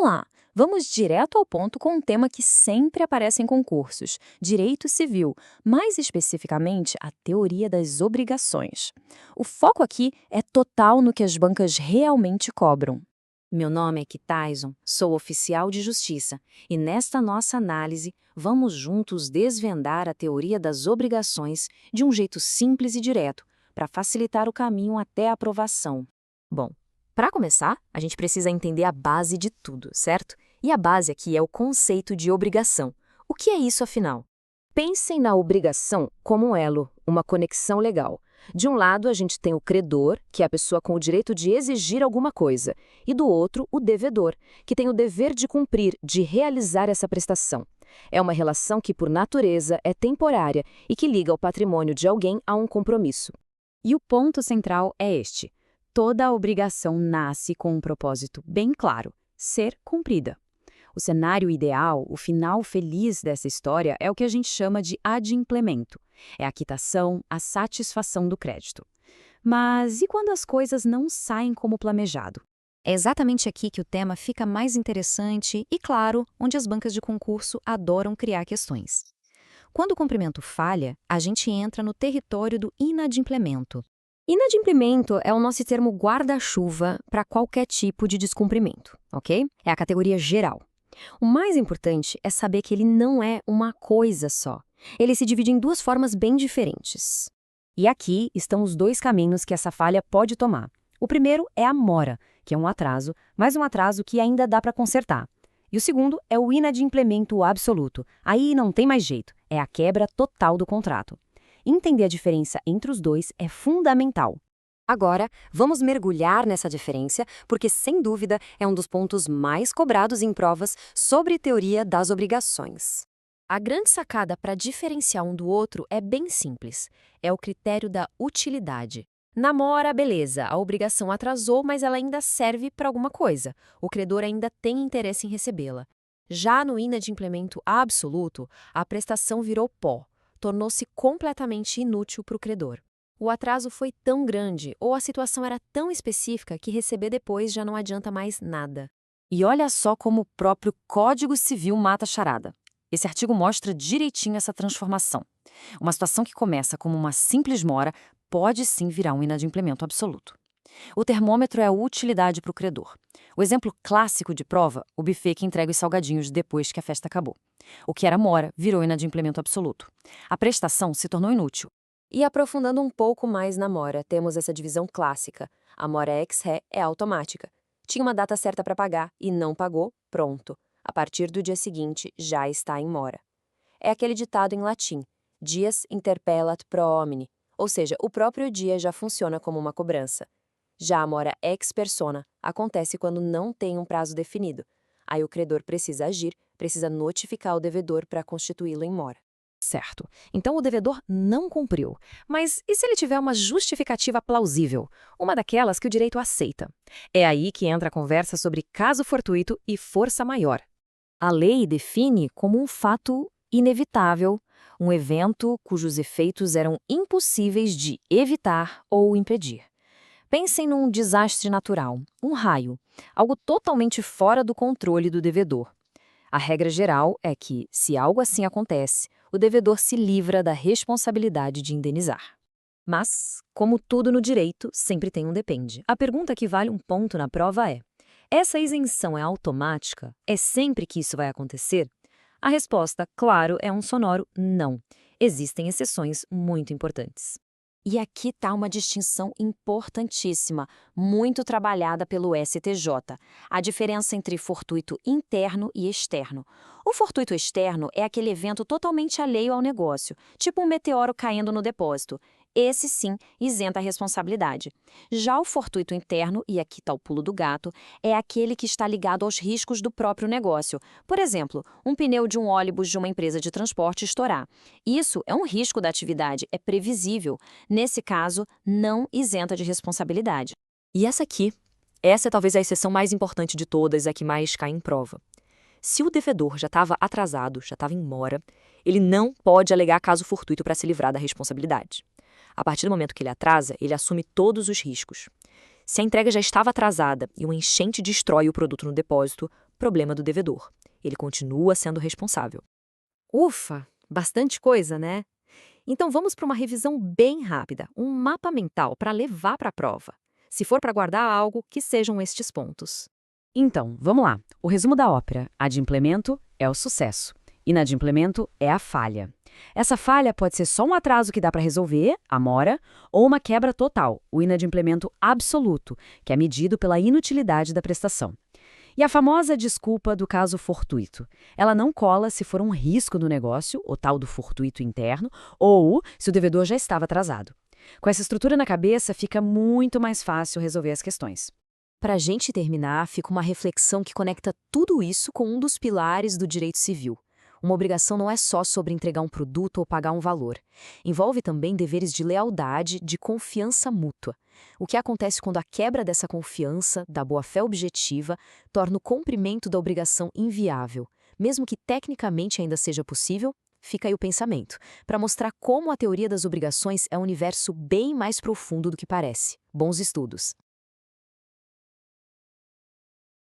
lá! Vamos direto ao ponto com um tema que sempre aparece em concursos: direito civil, mais especificamente a teoria das obrigações. O foco aqui é total no que as bancas realmente cobram. Meu nome é Kitayson, sou oficial de justiça e nesta nossa análise vamos juntos desvendar a teoria das obrigações de um jeito simples e direto, para facilitar o caminho até a aprovação. Bom, para começar, a gente precisa entender a base de tudo, certo? E a base aqui é o conceito de obrigação. O que é isso, afinal? Pensem na obrigação como um elo, uma conexão legal. De um lado, a gente tem o credor, que é a pessoa com o direito de exigir alguma coisa, e do outro, o devedor, que tem o dever de cumprir, de realizar essa prestação. É uma relação que, por natureza, é temporária e que liga o patrimônio de alguém a um compromisso. E o ponto central é este: toda obrigação nasce com um propósito bem claro: ser cumprida. O cenário ideal, o final feliz dessa história é o que a gente chama de adimplemento. É a quitação, a satisfação do crédito. Mas e quando as coisas não saem como planejado? É exatamente aqui que o tema fica mais interessante e, claro, onde as bancas de concurso adoram criar questões. Quando o cumprimento falha, a gente entra no território do inadimplemento. Inadimplemento é o nosso termo guarda-chuva para qualquer tipo de descumprimento, ok? É a categoria geral. O mais importante é saber que ele não é uma coisa só. Ele se divide em duas formas bem diferentes. E aqui estão os dois caminhos que essa falha pode tomar. O primeiro é a mora, que é um atraso, mas um atraso que ainda dá para consertar. E o segundo é o inadimplemento absoluto. Aí não tem mais jeito, é a quebra total do contrato. Entender a diferença entre os dois é fundamental. Agora, vamos mergulhar nessa diferença, porque, sem dúvida, é um dos pontos mais cobrados em provas sobre teoria das obrigações. A grande sacada para diferenciar um do outro é bem simples. É o critério da utilidade. Na mora, beleza, a obrigação atrasou, mas ela ainda serve para alguma coisa. O credor ainda tem interesse em recebê-la. Já no inadimplemento absoluto, a prestação virou pó, tornou-se completamente inútil para o credor. O atraso foi tão grande ou a situação era tão específica que receber depois já não adianta mais nada. E olha só como o próprio Código Civil mata a charada. Esse artigo mostra direitinho essa transformação. Uma situação que começa como uma simples mora pode sim virar um inadimplemento absoluto. O termômetro é a utilidade para o credor. O exemplo clássico de prova, o buffet que entrega os salgadinhos depois que a festa acabou. O que era mora virou inadimplemento absoluto. A prestação se tornou inútil. E aprofundando um pouco mais na mora, temos essa divisão clássica. A mora ex ré é automática. Tinha uma data certa para pagar e não pagou, pronto. A partir do dia seguinte, já está em mora. É aquele ditado em latim, dies interpellat pro homine, ou seja, o próprio dia já funciona como uma cobrança. Já a mora ex persona acontece quando não tem um prazo definido. Aí o credor precisa agir, precisa notificar o devedor para constituí-lo em mora. Certo. Então o devedor não cumpriu. Mas e se ele tiver uma justificativa plausível? Uma daquelas que o direito aceita? É aí que entra a conversa sobre caso fortuito e força maior. A lei define como um fato inevitável, um evento cujos efeitos eram impossíveis de evitar ou impedir. Pensem num desastre natural, um raio, algo totalmente fora do controle do devedor. A regra geral é que, se algo assim acontece, o devedor se livra da responsabilidade de indenizar. Mas, como tudo no direito, sempre tem um depende. A pergunta que vale um ponto na prova é: essa isenção é automática? É sempre que isso vai acontecer? A resposta, claro, é um sonoro não. Existem exceções muito importantes. E aqui está uma distinção importantíssima, muito trabalhada pelo STJ, a diferença entre fortuito interno e externo. O fortuito externo é aquele evento totalmente alheio ao negócio, tipo um meteoro caindo no depósito. Esse, sim, isenta a responsabilidade. Já o fortuito interno, e aqui está o pulo do gato, é aquele que está ligado aos riscos do próprio negócio. Por exemplo, um pneu de um ônibus de uma empresa de transporte estourar. Isso é um risco da atividade, é previsível. Nesse caso, não isenta de responsabilidade. E essa é talvez a exceção mais importante de todas, a que mais cai em prova. Se o devedor já estava atrasado, já estava em mora, ele não pode alegar caso fortuito para se livrar da responsabilidade. A partir do momento que ele atrasa, ele assume todos os riscos. Se a entrega já estava atrasada e uma enchente destrói o produto no depósito, problema do devedor. Ele continua sendo responsável. Ufa, bastante coisa, né? Então vamos para uma revisão bem rápida, um mapa mental para levar para a prova. Se for para guardar algo, que sejam estes pontos. Então, vamos lá. O resumo da ópera. Adimplemento é o sucesso. Inadimplemento é a falha. Essa falha pode ser só um atraso que dá para resolver, a mora, ou uma quebra total, o inadimplemento absoluto, que é medido pela inutilidade da prestação. E a famosa desculpa do caso fortuito. Ela não cola se for um risco no negócio, o tal do fortuito interno, ou se o devedor já estava atrasado. Com essa estrutura na cabeça, fica muito mais fácil resolver as questões. Para a gente terminar, fica uma reflexão que conecta tudo isso com um dos pilares do direito civil. Uma obrigação não é só sobre entregar um produto ou pagar um valor. Envolve também deveres de lealdade, de confiança mútua. O que acontece quando a quebra dessa confiança, da boa-fé objetiva, torna o cumprimento da obrigação inviável? Mesmo que tecnicamente ainda seja possível, fica aí o pensamento, para mostrar como a teoria das obrigações é um universo bem mais profundo do que parece. Bons estudos!